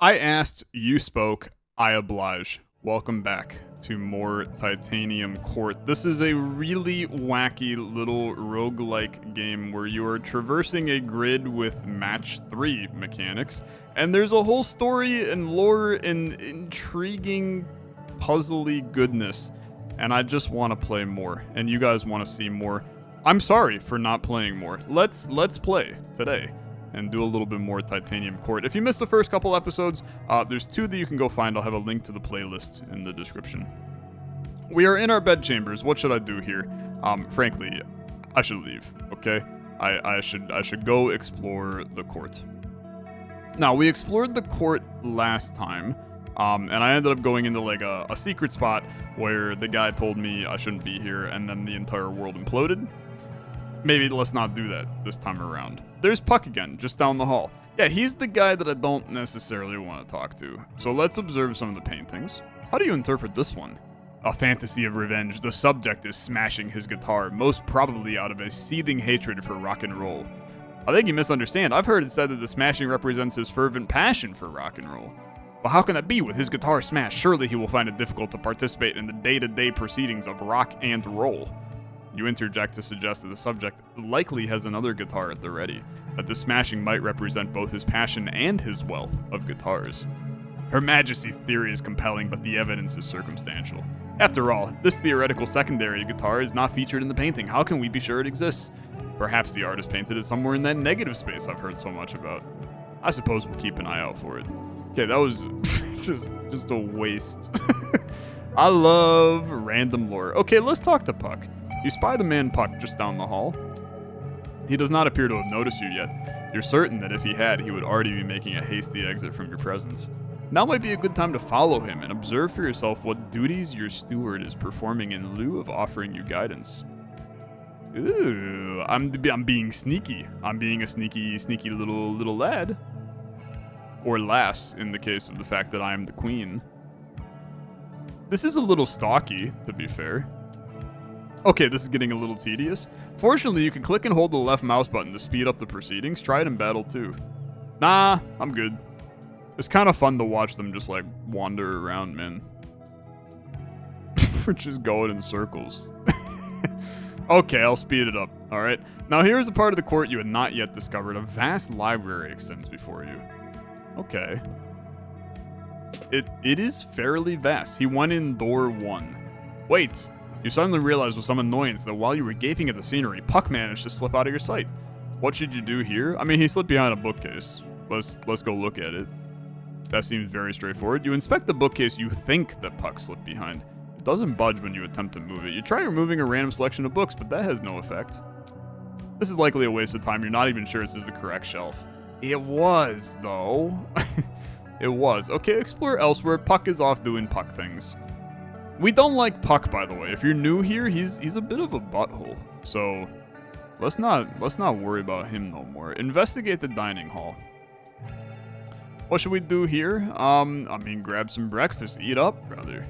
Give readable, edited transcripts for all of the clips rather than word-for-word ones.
I asked, you spoke, I oblige. Welcome back to more Titanium Court. This is a really wacky little roguelike game where you are traversing a grid with match 3 mechanics, and there's a whole story and lore and intriguing puzzly goodness, and I just want to play more, and you guys want to see more. I'm sorry for not playing more. Let's play today and do a little bit more Titanium Court. If you missed the first couple episodes, there's 2 that you can go find. I'll have a link to the playlist in the description. We are in our bedchambers. What should I do here? Frankly, I should leave, okay? I should go explore the court. Now, we explored the court last time, and I ended up going into like a secret spot where the guy told me I shouldn't be here, and then the entire world imploded. Maybe let's not do that this time around. There's Puck again, just down the hall. Yeah, he's the guy that I don't necessarily want to talk to. So let's observe some of the paintings. How do you interpret this one? A fantasy of revenge. The subject is smashing his guitar, most probably out of a seething hatred for rock and roll. I think you misunderstand. I've heard it said that the smashing represents his fervent passion for rock and roll. But how can that be with his guitar smashed? Surely he will find it difficult to participate in the day-to-day proceedings of rock and roll. You interject to suggest that the subject likely has another guitar at the ready, that the smashing might represent both his passion and his wealth of guitars. Her Majesty's theory is compelling, but the evidence is circumstantial. After all, this theoretical secondary guitar is not featured in the painting. How can we be sure it exists? Perhaps the artist painted it somewhere in that negative space I've heard so much about. I suppose we'll keep an eye out for it. Okay, that was just a waste. I love random lore. Okay, let's talk to Puck. You spy the man Puck just down the hall. He does not appear to have noticed you yet. You're certain that if he had, he would already be making a hasty exit from your presence. Now might be a good time to follow him and observe for yourself what duties your steward is performing in lieu of offering you guidance. Ooh, I'm being sneaky. I'm being a sneaky little lad. Or lass, in the case of the fact that I am the queen. This is a little stalky, to be fair. Okay, this is getting a little tedious. Fortunately, you can click and hold the left mouse button to speed up the proceedings. Try it in battle too. Nah, I'm good. It's kind of fun to watch them just like wander around, man. We're just going in circles. Okay, I'll speed it up, alright? Now here's a part of the court you had not yet discovered. A vast library extends before you. Okay. It is fairly vast. He went in door 1. Wait! You suddenly realize with some annoyance that while you were gaping at the scenery, Puck managed to slip out of your sight. What should you do here? I mean, he slipped behind a bookcase. Let's go look at it. That seems very straightforward. You inspect the bookcase you think that Puck slipped behind. It doesn't budge when you attempt to move it. You try removing a random selection of books, but that has no effect. This is likely a waste of time. You're not even sure this is the correct shelf. It was, though. It was. Okay, explore elsewhere. Puck is off doing Puck things. We don't like Puck, by the way. If you're new here, he's a bit of a butthole. So let's not worry about him no more. Investigate the dining hall. What should we do here? I mean, grab some breakfast. Eat up, brother.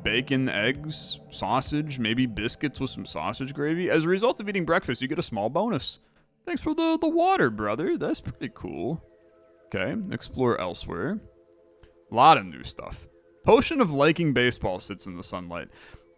Bacon, eggs, sausage, maybe biscuits with some sausage gravy. As a result of eating breakfast, you get a small bonus. Thanks for the water, brother. That's pretty cool. Okay, explore elsewhere. A lot of new stuff. Potion of liking baseball sits in the sunlight.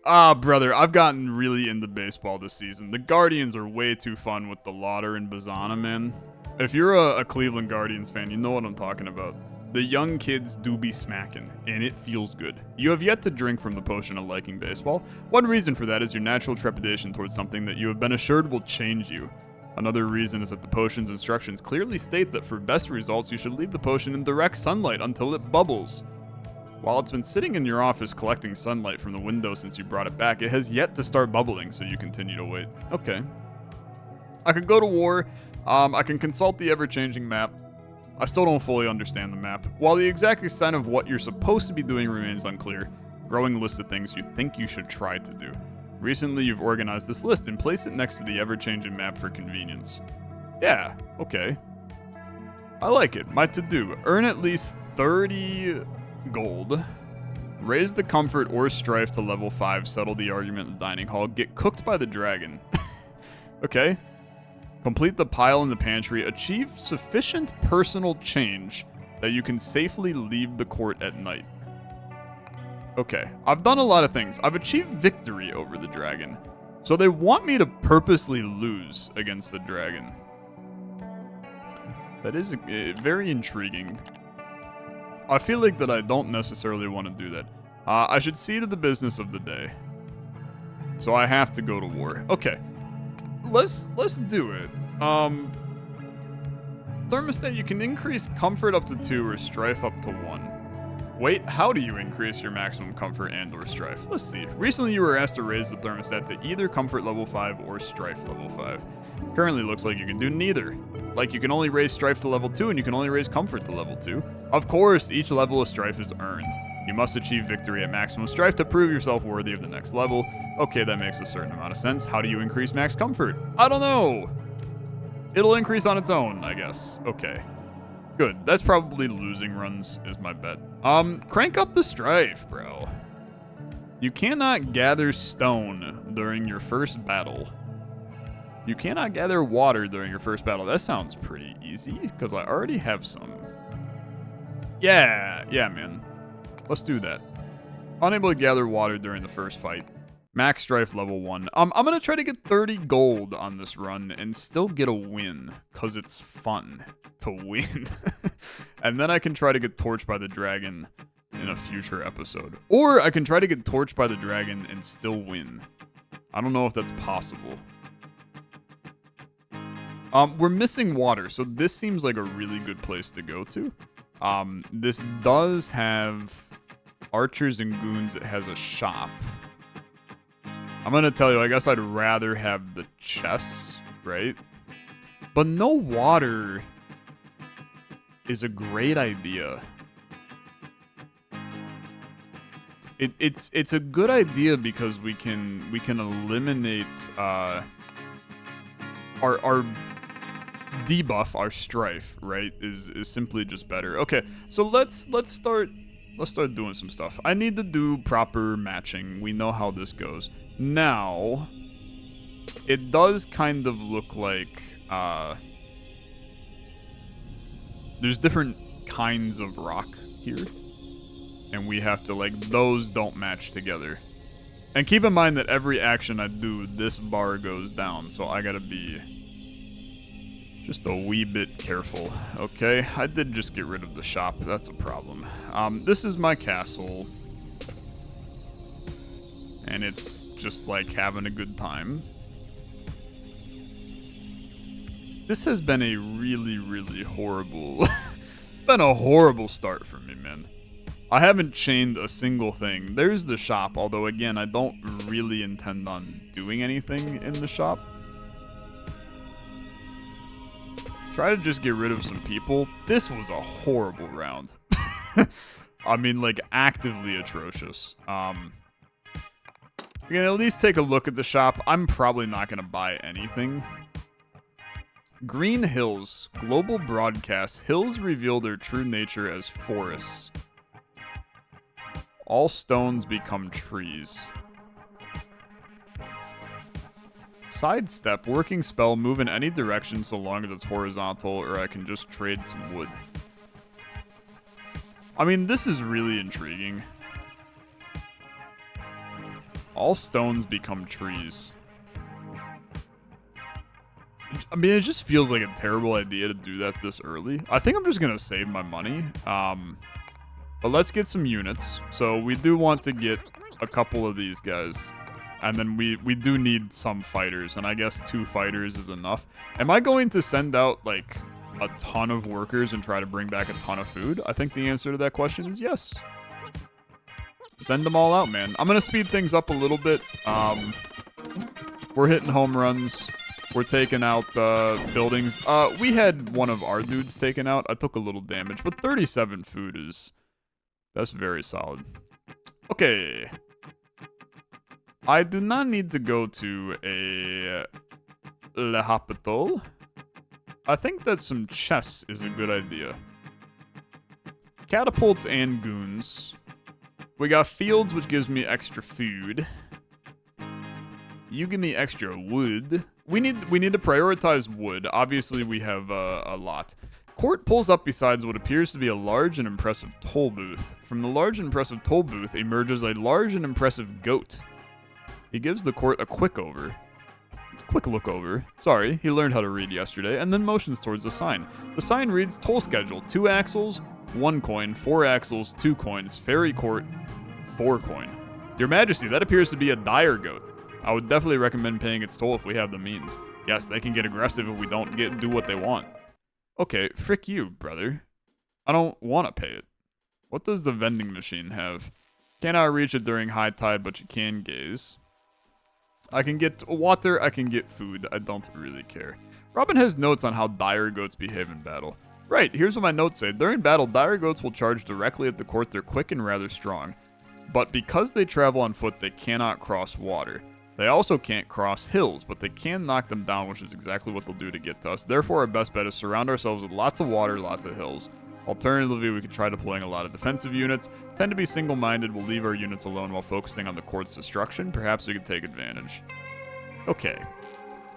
Ah, brother, I've gotten really into baseball this season. The Guardians are way too fun with the Lauder and Bazana, man. If you're a Cleveland Guardians fan, you know what I'm talking about. The young kids do be smacking, and it feels good. You have yet to drink from the potion of liking baseball. One reason for that is your natural trepidation towards something that you have been assured will change you. Another reason is that the potion's instructions clearly state that for best results, you should leave the potion in direct sunlight until it bubbles. While it's been sitting in your office collecting sunlight from the window since you brought it back, it has yet to start bubbling, so you continue to wait. Okay. I could go to war. I can consult the ever-changing map. I still don't fully understand the map. While the exact extent of what you're supposed to be doing remains unclear, growing list of things you think you should try to do. Recently, you've organized this list and placed it next to the ever-changing map for convenience. Yeah, okay. I like it. My to-do. Earn at least 30... gold. Raise the comfort or strife to level 5. Settle the argument in the dining hall. Get cooked by the dragon. Okay. Complete the pile in the pantry. Achieve sufficient personal change that you can safely leave the court at night. Okay, I've done a lot of things. I've achieved victory over the dragon. So they want me to purposely lose against the dragon. That is very intriguing. I feel like that I don't necessarily want to do that. I should see to the business of the day. So I have to go to war. Okay. Let's do it. Thermostat, you can increase comfort up to 2 or strife up to 1. Wait, how do you increase your maximum comfort and or strife? Let's see. Recently you were asked to raise the thermostat to either comfort level 5 or strife level 5. Currently looks like you can do neither. Like you can only raise strife to level 2 and you can only raise comfort to level 2. Of course, each level of strife is earned. You must achieve victory at maximum strife to prove yourself worthy of the next level. Okay, that makes a certain amount of sense. How do you increase max comfort? I don't know. It'll increase on its own, I guess. Okay. Good. That's probably losing runs is my bet. Crank up the strife, bro. You cannot gather stone during your first battle. You cannot gather water during your first battle. That sounds pretty easy, because I already have some. Yeah, man. Let's do that. Unable to gather water during the first fight. Max strife level 1. I'm going to try to get 30 gold on this run and still get a win, because it's fun to win. And then I can try to get torched by the dragon in a future episode. Or I can try to get torched by the dragon and still win. I don't know if that's possible. We're missing water, so this seems like a really good place to go to. This does have archers and goons. It has a shop. I'm gonna tell you, I guess I'd rather have the chests, right? But no water is a great idea. It's a good idea because we can eliminate our debuff, our strife, right? Is simply just better. Okay, so let's start doing some stuff. I need to do proper matching. We know how this goes. Now, it does kind of look like there's different kinds of rock here. And we have to, like, those don't match together. And keep in mind that every action I do, this bar goes down. So I gotta be just a wee bit careful. Okay, I did just get rid of the shop. That's a problem. This is my castle. And it's just like having a good time. This has been a really, really horrible... been a horrible start for me, man. I haven't chained a single thing. There's the shop, although again, I don't really intend on doing anything in the shop. Try to just get rid of some people. This was a horrible round. I mean, like, actively atrocious. We can at least take a look at the shop. I'm probably not going to buy anything. Green Hills. Global broadcast. Hills reveal their true nature as forests. All stones become trees. Sidestep. Working spell. Move in any direction so long as it's horizontal, or I can just trade some wood. I mean, this is really intriguing. All stones become trees. I mean, it just feels like a terrible idea to do that this early. I think I'm just going to save my money. But let's get some units. So we do want to get a couple of these guys. And then we do need some fighters. And I guess 2 fighters is enough. Am I going to send out, like, a ton of workers and try to bring back a ton of food? I think the answer to that question is yes. Send them all out, man. I'm going to speed things up a little bit. We're hitting home runs. We're taking out buildings. We had one of our dudes taken out. I took a little damage, but 37 food is... That's very solid. Okay. I do not need to go to a Le Hospital. I think that some chests is a good idea. Catapults and goons. We got fields, which gives me extra food. You give me extra wood. We need to prioritize wood. Obviously, we have a lot. Court pulls up beside what appears to be a large and impressive toll booth. From the large and impressive toll booth emerges a large and impressive goat. He gives the court a quick look over. Sorry, he learned how to read yesterday, and then motions towards the sign. The sign reads toll schedule, 2 axles, 1 coin, 4 axles, 2 coins, ferry court, 4 coin. Your Majesty, that appears to be a dire goat. I would definitely recommend paying its toll if we have the means. Yes, they can get aggressive if we don't do what they want. Okay, frick you, brother. I don't want to pay it. What does the vending machine have? Cannot reach it during high tide, but you can gaze. I can get water, I can get food. I don't really care. Robin has notes on how dire goats behave in battle. Right, here's what my notes say. During battle, dire goats will charge directly at the court. They're quick and rather strong. But because they travel on foot, they cannot cross water. They also can't cross hills, but they can knock them down, which is exactly what they'll do to get to us. Therefore, our best bet is surround ourselves with lots of water, lots of hills. Alternatively, we could try deploying a lot of defensive units. Tend to be single-minded. We'll leave our units alone while focusing on the court's destruction. Perhaps we could take advantage. Okay.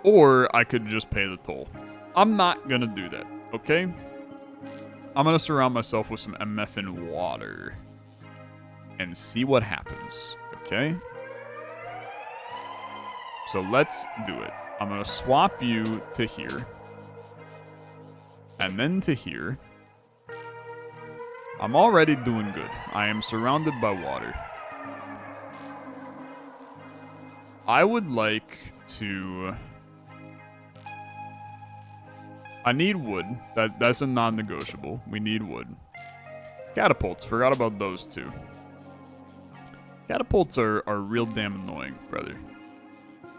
Or I could just pay the toll. I'm not gonna do that, okay? I'm gonna surround myself with some MF and water and see what happens, okay? So let's do it. I'm going to swap you to here. And then to here. I'm already doing good. I am surrounded by water. I would like to... I need wood. That's a non-negotiable. We need wood. Catapults. Forgot about those two. Catapults are real damn annoying, brother.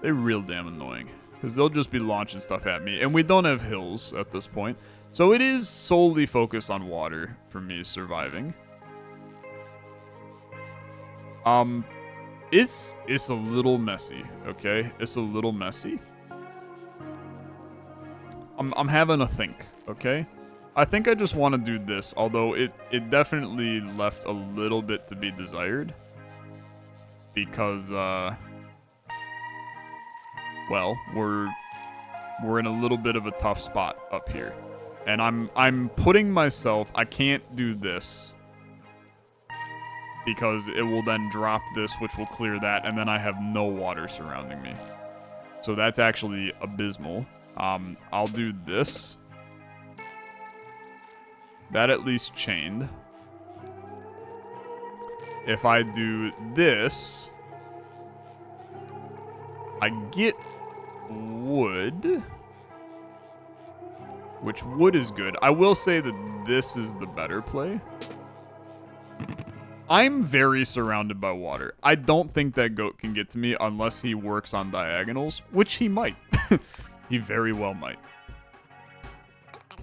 They're real damn annoying. Because they'll just be launching stuff at me. And we don't have hills at this point. So it is solely focused on water for me surviving. It's a little messy, okay? It's a little messy. I'm having a think, okay? I think I just want to do this, although it definitely left a little bit to be desired. Because, well, we're in a little bit of a tough spot up here. And I'm putting myself, I can't do this because it will then drop this, which will clear that, and then I have no water surrounding me. So that's actually abysmal. I'll do this. That at least chained. If I do this, I get wood, which wood is good. I will say that this is the better play. I'm very surrounded by water. I don't think that goat can get to me unless he works on diagonals, which he might. He very well might.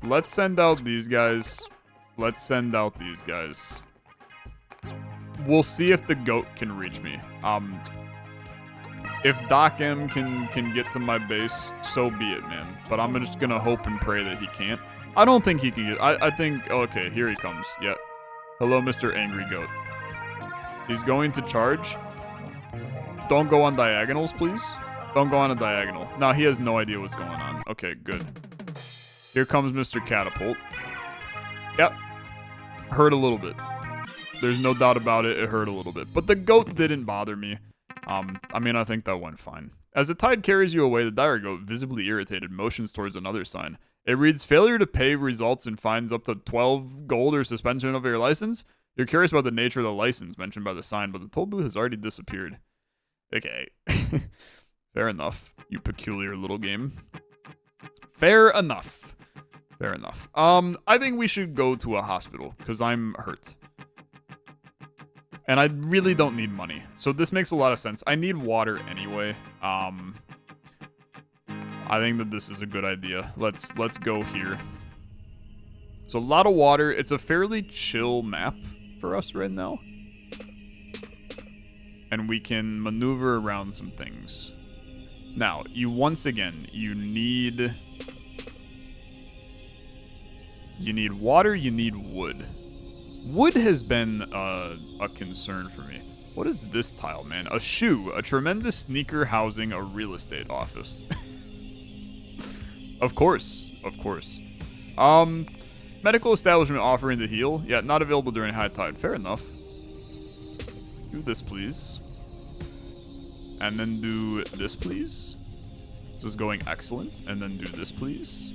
Let's send out these guys. Let's send out these guys. We'll see if the goat can reach me. If Doc M can get to my base, so be it, man. But I'm just gonna hope and pray that he can't. I don't think he can get... I think... Okay, here he comes. Yep. Hello, Mr. Angry Goat. He's going to charge. Don't go on diagonals, please. Don't go on a diagonal. No, he has no idea what's going on. Okay, good. Here comes Mr. Catapult. Yep. Hurt a little bit. There's no doubt about it. It hurt a little bit. But the goat didn't bother me. I mean, I think that went fine. As the tide carries you away, the dire goat, visibly irritated, motions towards another sign. It reads, failure to pay results in fines up to 12 gold or suspension of your license. You're curious about the nature of the license mentioned by the sign, but the toll booth has already disappeared. Okay. Fair enough, you peculiar little game. Fair enough. Fair enough. I think we should go to a hospital, because I'm hurt. And I really don't need money. So this makes a lot of sense. I need water anyway. I think that this is a good idea. Let's go here. So a lot of water. It's a fairly chill map for us right now. And we can maneuver around some things. Now, you need water, you need wood. Wood has been a concern for me. What is this tile, man? A shoe, a tremendous sneaker housing a real estate office. Of course, of course. Medical establishment offering to heal. Yeah, not available during high tide. Fair enough. Do this, please. And then do this, please. This is going excellent. And then do this, please.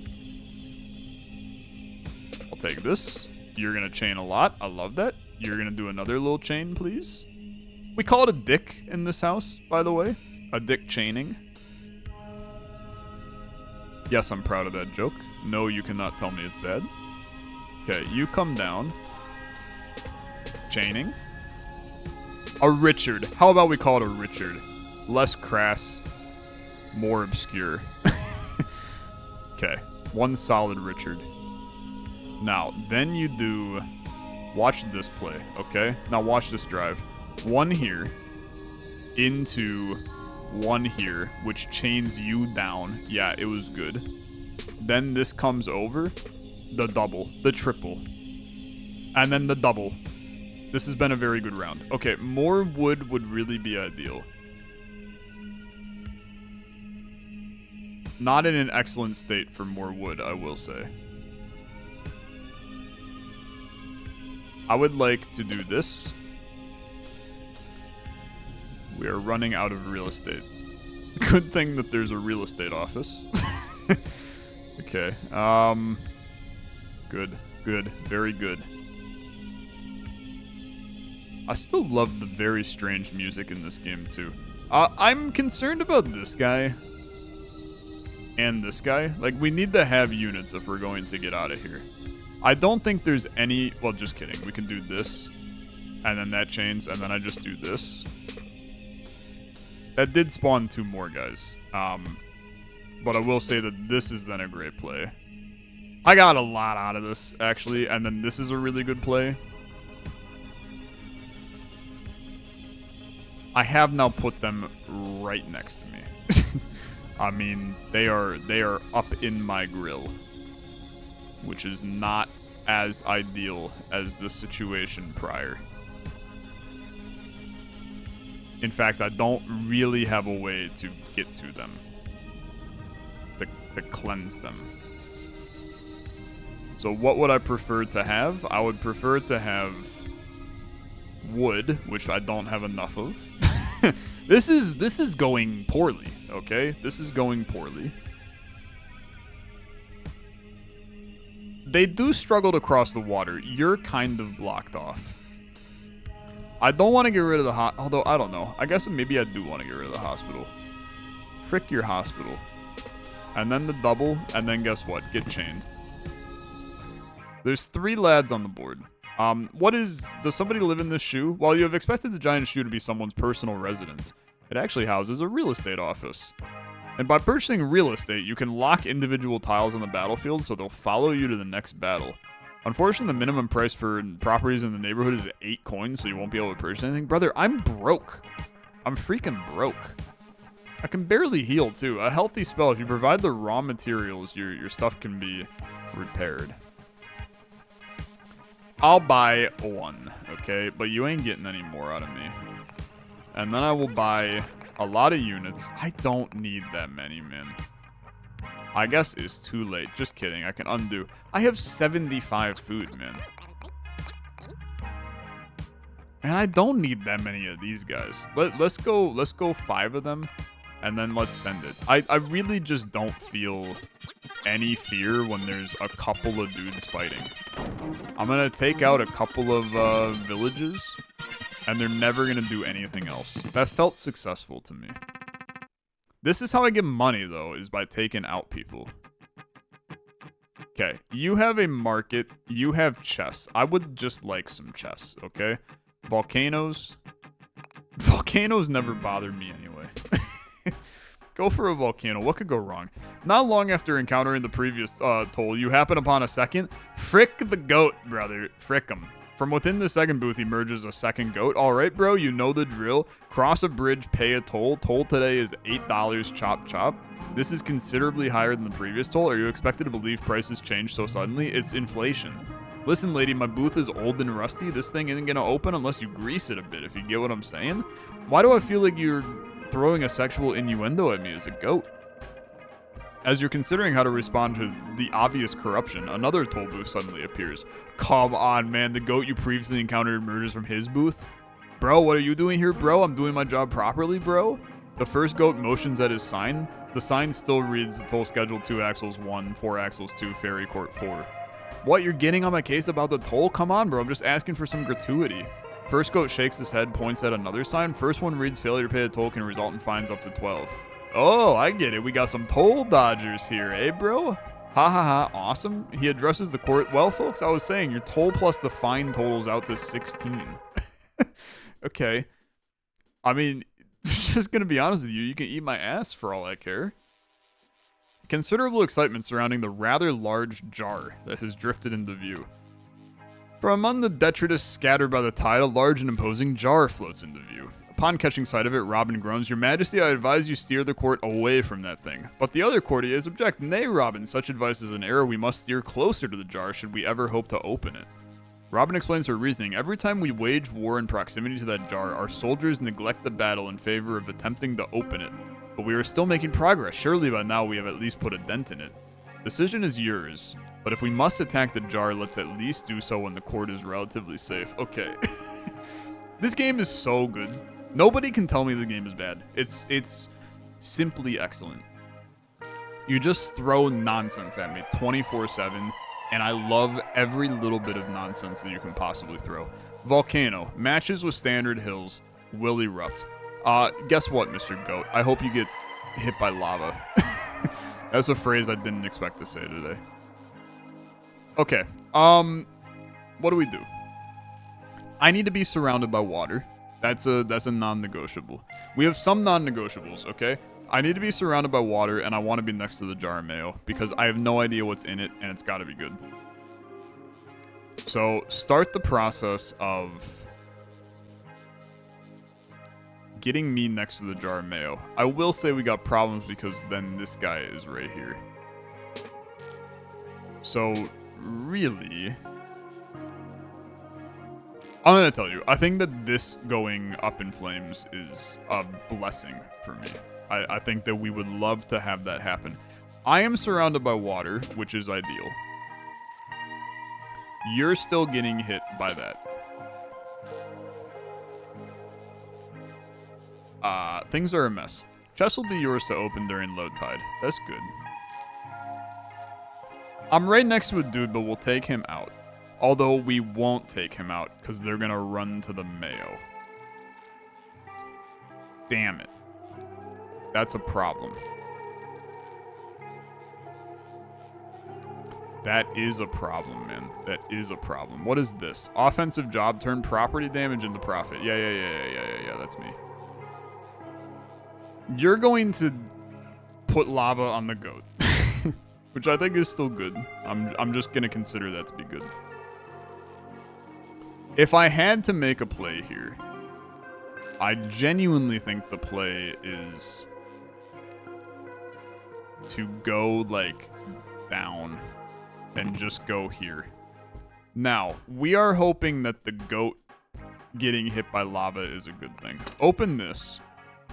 I'll take this. You're going to chain a lot. I love that. You're going to do another little chain, please. We call it a dick in this house, by the way. A dick chaining. Yes, I'm proud of that joke. No, you cannot tell me it's bad. Okay, you come down. Chaining. A Richard. How about we call it a Richard? Less crass, more obscure. Okay, one solid Richard. Now, then you do... Watch this play, okay? Now watch this drive. One here, into one here, which chains you down. Yeah, it was good. Then this comes over, the double, the triple, and then the double. This has been a very good round. Okay, more wood would really be ideal. Not in an excellent state for more wood, I will say. I would like to do this. We are running out of real estate. Good thing that there's a real estate office. Okay. Good. Good. Very good. I still love the very strange music in this game, too. I'm concerned about this guy. And this guy. Like, we need to have units if we're going to get out of here. I don't think there's any... Well, just kidding. We can do this. And then that chains. And then I just do this. That did spawn 2 more guys. But I will say that this is then a great play. I got a lot out of this, actually. And then this is a really good play. I have now put them right next to me. I mean, they are up in my grill. Which is not as ideal as the situation prior. In fact, I don't really have a way to get to them. To cleanse them. So what would I prefer to have? I would prefer to have wood, which I don't have enough of. This is going poorly, okay? This is going poorly. They do struggle to cross the water. You're kind of blocked off. I don't want to get rid of the although, I don't know. I guess maybe I do want to get rid of the hospital. Frick your hospital. And then the double, and then guess what? Get chained. There's 3 lads on the board. Does somebody live in this shoe? While you have expected the giant shoe to be someone's personal residence, it actually houses a real estate office. And by purchasing real estate, you can lock individual tiles on the battlefield so they'll follow you to the next battle. Unfortunately, the minimum price for properties in the neighborhood is 8 coins, so you won't be able to purchase anything. Brother, I'm broke. I'm freaking broke. I can barely heal, too. A healthy spell, if you provide the raw materials, your stuff can be repaired. I'll buy 1, okay? But you ain't getting any more out of me. And then I will buy a lot of units. I don't need that many, man. I guess it's too late. Just kidding. I can undo. I have 75 food, man. And I don't need that many of these guys. Let's go 5 of them. And then let's send it. I really just don't feel any fear when there's a couple of dudes fighting. I'm going to take out a couple of villages. And they're never going to do anything else. That felt successful to me. This is how I get money, though, is by taking out people. Okay, you have a market. You have chests. I would just like some chests, okay? Volcanoes. Volcanoes never bothered me anyway. Go for a volcano. What could go wrong? Not long after encountering the previous toll, you happen upon a second. Frick the goat, brother. Frick him. From within the second booth emerges a second goat. All right, bro, you know the drill. Cross a bridge, pay a toll. Toll today is $8, chop chop. This is considerably higher than the previous toll. Are you expected to believe prices change so suddenly? It's inflation. Listen, lady, my booth is old and rusty. This thing isn't going to open unless you grease it a bit, if you get what I'm saying. Why do I feel like you're throwing a sexual innuendo at me as a goat? As you're considering how to respond to the obvious corruption, another Tollbooth suddenly appears. Come on, man. The goat you previously encountered emerges from his booth. Bro, what are you doing here, bro? I'm doing my job properly, bro. The first goat motions at his sign. The sign still reads Toll Schedule 2 Axles 1, 4 Axles 2, Ferry Court 4. What, you're getting on my case about the toll? Come on, bro. I'm just asking for some gratuity. First goat shakes his head, points at another sign. First one reads failure to pay a toll can result in fines up to 12. Oh, I get it. We got some toll dodgers here, eh, bro? Ha ha ha. Awesome. He addresses the court. Well, folks, I was saying your toll plus the fine totals out to 16. Okay. I mean, just gonna be honest with you, you can eat my ass for all I care. Considerable excitement surrounding the rather large jar that has drifted into view. From among the detritus scattered by the tide, a large and imposing jar floats into view. Upon catching sight of it, Robin groans, "Your Majesty, I advise you steer the court away from that thing." But the other courtiers object. "Nay, Robin, such advice is an error. We must steer closer to the jar should we ever hope to open it." Robin explains her reasoning. "Every time we wage war in proximity to that jar, our soldiers neglect the battle in favor of attempting to open it. But we are still making progress. Surely by now we have at least put a dent in it. Decision is yours. But if we must attack the jar, let's at least do so when the court is relatively safe." Okay. This game is so good. Nobody can tell me the game is bad. It's simply excellent. You just throw nonsense at me 24/7. And I love every little bit of nonsense that you can possibly throw. Volcano. Matches with standard hills will erupt. Guess what, Mr. Goat? I hope you get hit by lava. That's a phrase I didn't expect to say today. Okay. What do we do? I need to be surrounded by water. That's a non-negotiable. We have some non-negotiables, okay? I need to be surrounded by water, and I want to be next to the jar of mayo, because I have no idea what's in it, and it's got to be good. So, start the process of getting me next to the jar of mayo. I will say we got problems, because then this guy is right here. So, really, I'm going to tell you, I think that this going up in flames is a blessing for me. I think that we would love to have that happen. I am surrounded by water, which is ideal. You're still getting hit by that. Things are a mess. Chest will be yours to open during low tide. That's good. I'm right next to a dude, but we'll take him out. Although we won't take him out, because they're going to run to the mayo. Damn it. That's a problem. That is a problem, man. That is a problem. What is this? Offensive job, turn property damage into profit. Yeah, that's me. You're going to put lava on the goat. Which I think is still good. I'm just going to consider that to be good. If I had to make a play here, I genuinely think the play is to go, like, down and just go here. Now, we are hoping that the goat getting hit by lava is a good thing. Open this.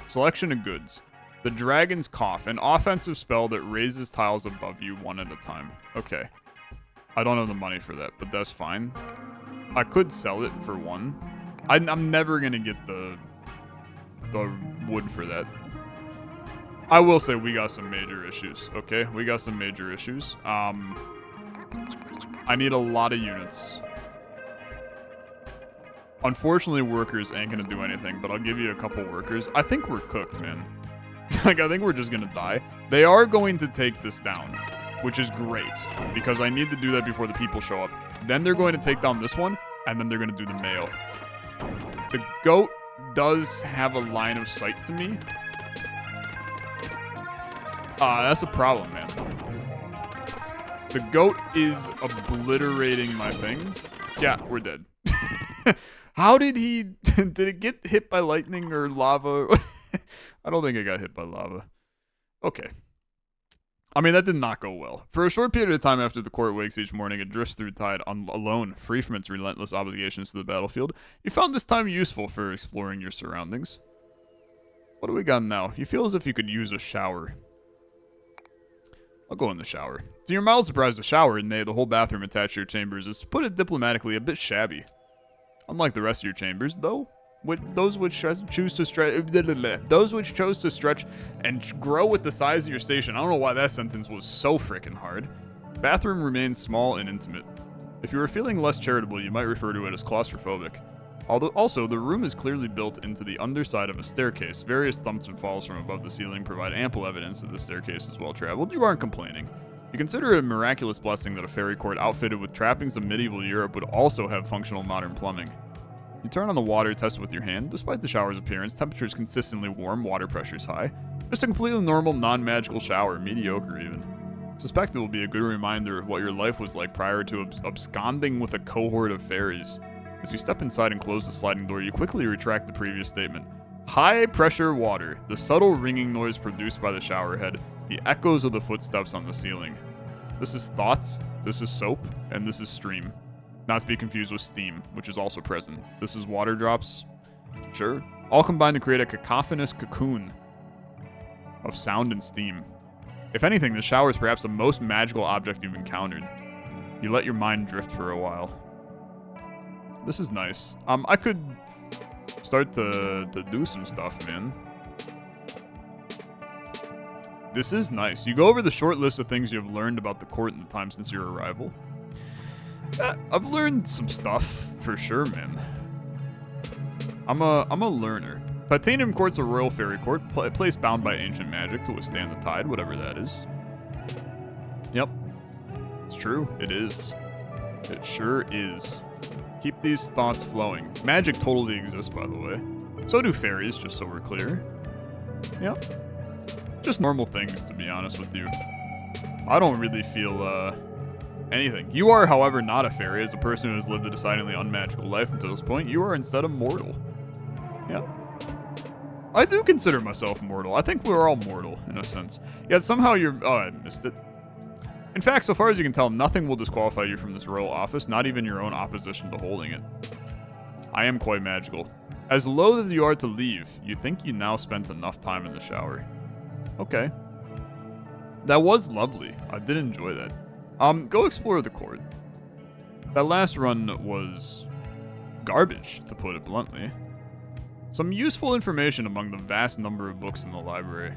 Selection of goods. The Dragon's Cough, an offensive spell that raises tiles above you one at a time. Okay. I don't have the money for that, but that's fine. I could sell it for one. I'm never going to get the wood for that. I will say we got some major issues, okay? We got some major issues. I need a lot of units. Unfortunately, workers ain't gonna do anything, but I'll give you a couple workers. I think we're cooked, man. Like, I think we're just gonna die. They are going to take this down, which is great, because I need to do that before the people show up. Then they're going to take down this one, and then they're gonna do the mayo. The goat does have a line of sight to me. That's a problem, man. The goat is obliterating my thing. Yeah, we're dead. How did he... did it get hit by lightning or lava? I don't think it got hit by lava. Okay. I mean, that did not go well. For a short period of time after the court wakes each morning, it drifts through tide alone, free from its relentless obligations to the battlefield. You found this time useful for exploring your surroundings. What do we got now? You feel as if you could use a shower. I'll go in the shower. To your mild surprise, the shower, nay, the whole bathroom attached to your chambers is, to put it diplomatically, a bit shabby. Unlike the rest of your chambers, though, those which chose to stretch and grow with the size of your station. I don't know why that sentence was so freaking hard. Bathroom remains small and intimate. If you are feeling less charitable, you might refer to it as claustrophobic. Although also, the room is clearly built into the underside of a staircase. Various thumps and falls from above the ceiling provide ample evidence that the staircase is well traveled. You aren't complaining. You consider it a miraculous blessing that a fairy court outfitted with trappings of medieval Europe would also have functional modern plumbing. You turn on the water, test it with your hand. Despite the shower's appearance, temperature is consistently warm, water pressure is high. Just a completely normal, non-magical shower, mediocre even. Suspect it will be a good reminder of what your life was like prior to absconding with a cohort of fairies. As you step inside and close the sliding door, you quickly retract the previous statement. High-pressure water, the subtle ringing noise produced by the shower head, the echoes of the footsteps on the ceiling. This is thought, this is soap, and this is stream. Not to be confused with steam, which is also present. This is water drops, sure, all combined to create a cacophonous cocoon of sound and steam. If anything, the shower is perhaps the most magical object you've encountered. You let your mind drift for a while. This is nice. I could start to do some stuff, man. This is nice. You go over the short list of things you have learned about the court in the time since your arrival. I've learned some stuff, for sure, man. I'm a learner. Titanium Court's a royal fairy court, a place bound by ancient magic to withstand the tide, whatever that is. Yep. It's true. It is. It sure is. Keep these thoughts flowing. Magic totally exists, by the way. So do fairies, just so we're clear. Yep. Just normal things, to be honest with you. I don't really feel, anything. You are, however, not a fairy. As a person who has lived a decidedly unmagical life until this point, you are instead a mortal. Yep. I do consider myself mortal. I think we're all mortal, in a sense. Yet somehow you're... Oh, I missed it. In fact, so far as you can tell, nothing will disqualify you from this royal office, not even your own opposition to holding it. I am quite magical. As loath as you are to leave, you think you now spent enough time in the shower. Okay. That was lovely. I did enjoy that. Go explore the court. That last run was garbage, to put it bluntly. Some useful information among the vast number of books in the library.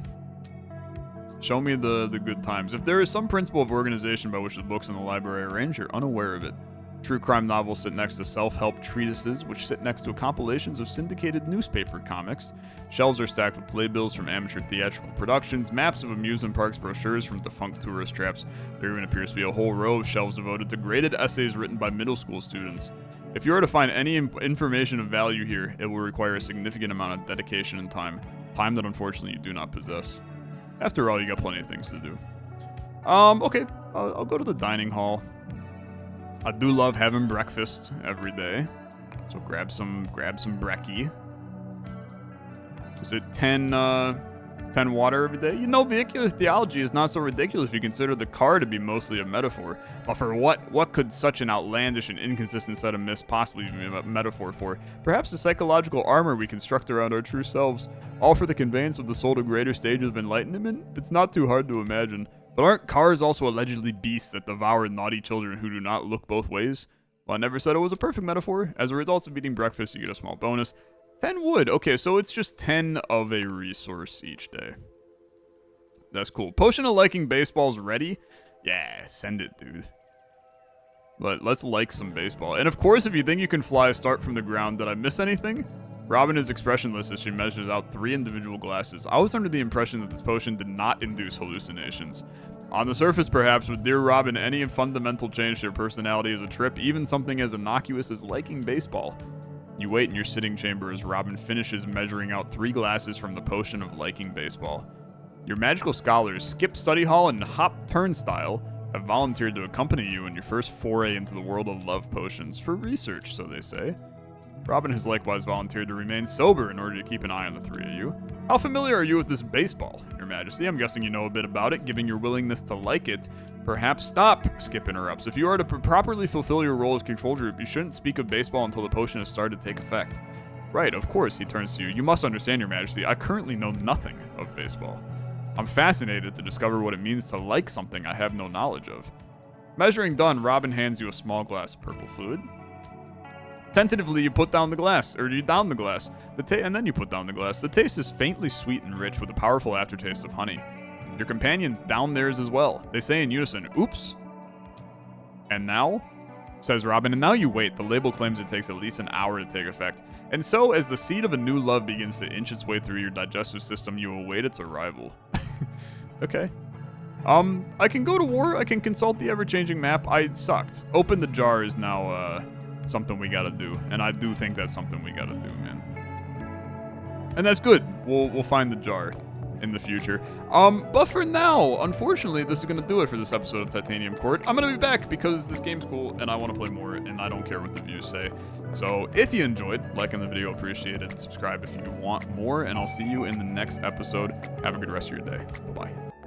Show me the good times. If there is some principle of organization by which the books in the library are arranged, you're unaware of it. True crime novels sit next to self-help treatises, which sit next to compilations of syndicated newspaper comics. Shelves are stacked with playbills from amateur theatrical productions, maps of amusement parks, brochures from defunct tourist traps. There even appears to be a whole row of shelves devoted to graded essays written by middle school students. If you are to find any information of value here, it will require a significant amount of dedication and time. Time that unfortunately you do not possess. After all, you got plenty of things to do. Okay. I'll go to the dining hall. I do love having breakfast every day. So grab some brekkie. Is it 10 water every day? You know, vehicular theology is not so ridiculous if you consider the car to be mostly a metaphor. But for what could such an outlandish and inconsistent set of myths possibly be a metaphor for? Perhaps the psychological armor we construct around our true selves, all for the conveyance of the soul to greater stages of enlightenment? It's not too hard to imagine. But aren't cars also allegedly beasts that devour naughty children who do not look both ways? Well, I never said it was a perfect metaphor. As a result of eating breakfast, you get a small bonus. 10 wood. Okay, so it's just 10 of a resource each day. That's cool. Potion of liking baseball's ready? Yeah, send it, dude. Let's like some baseball. And of course, if you think you can fly, start from the ground. Did I miss anything? Robin is expressionless as she measures out 3 individual glasses. I was under the impression that this potion did not induce hallucinations. On the surface, perhaps, with dear Robin, any fundamental change to her personality is a trip, even something as innocuous as liking baseball. You wait in your sitting chamber as Robin finishes measuring out 3 glasses from the potion of liking baseball. Your magical scholars, Skip Study Hall and Hop Turnstile, have volunteered to accompany you in your first foray into the world of love potions, for research, so they say. Robin has likewise volunteered to remain sober in order to keep an eye on the 3 of you. How familiar are you with this baseball, Your Majesty? I'm guessing you know a bit about it, given your willingness to like it. Perhaps stop, Skip interrupts. If you are to properly fulfill your role as control group, you shouldn't speak of baseball until the potion has started to take effect. Right, of course, he turns to you. You must understand, Your Majesty, I currently know nothing of baseball. I'm fascinated to discover what it means to like something I have no knowledge of. Measuring done, Robin hands you a small glass of purple fluid. Tentatively, you put down the glass, or you down the glass, and then you put down the glass. The taste is faintly sweet and rich with a powerful aftertaste of honey. Your companions down theirs as well. They say in unison, "Oops." "And now?" says Robin, "and now you wait. The label claims it takes at least an hour to take effect. And so, as the seed of a new love begins to inch its way through your digestive system, you await its arrival." Okay. I can go to war. I can consult the ever-changing map. I sucked. Open the jar is now, something we gotta do. And I do think that's something we gotta do, man. And that's good. We'll find the jar in the future. But for now, unfortunately, this is gonna do it for this episode of Titanium Court. I'm gonna be back because this game's cool and I want to play more and I don't care what the views say. So if you enjoyed, liking the video, appreciate it. Subscribe if you want more, and I'll see you in the next episode. Have a good rest of your day. Bye-bye.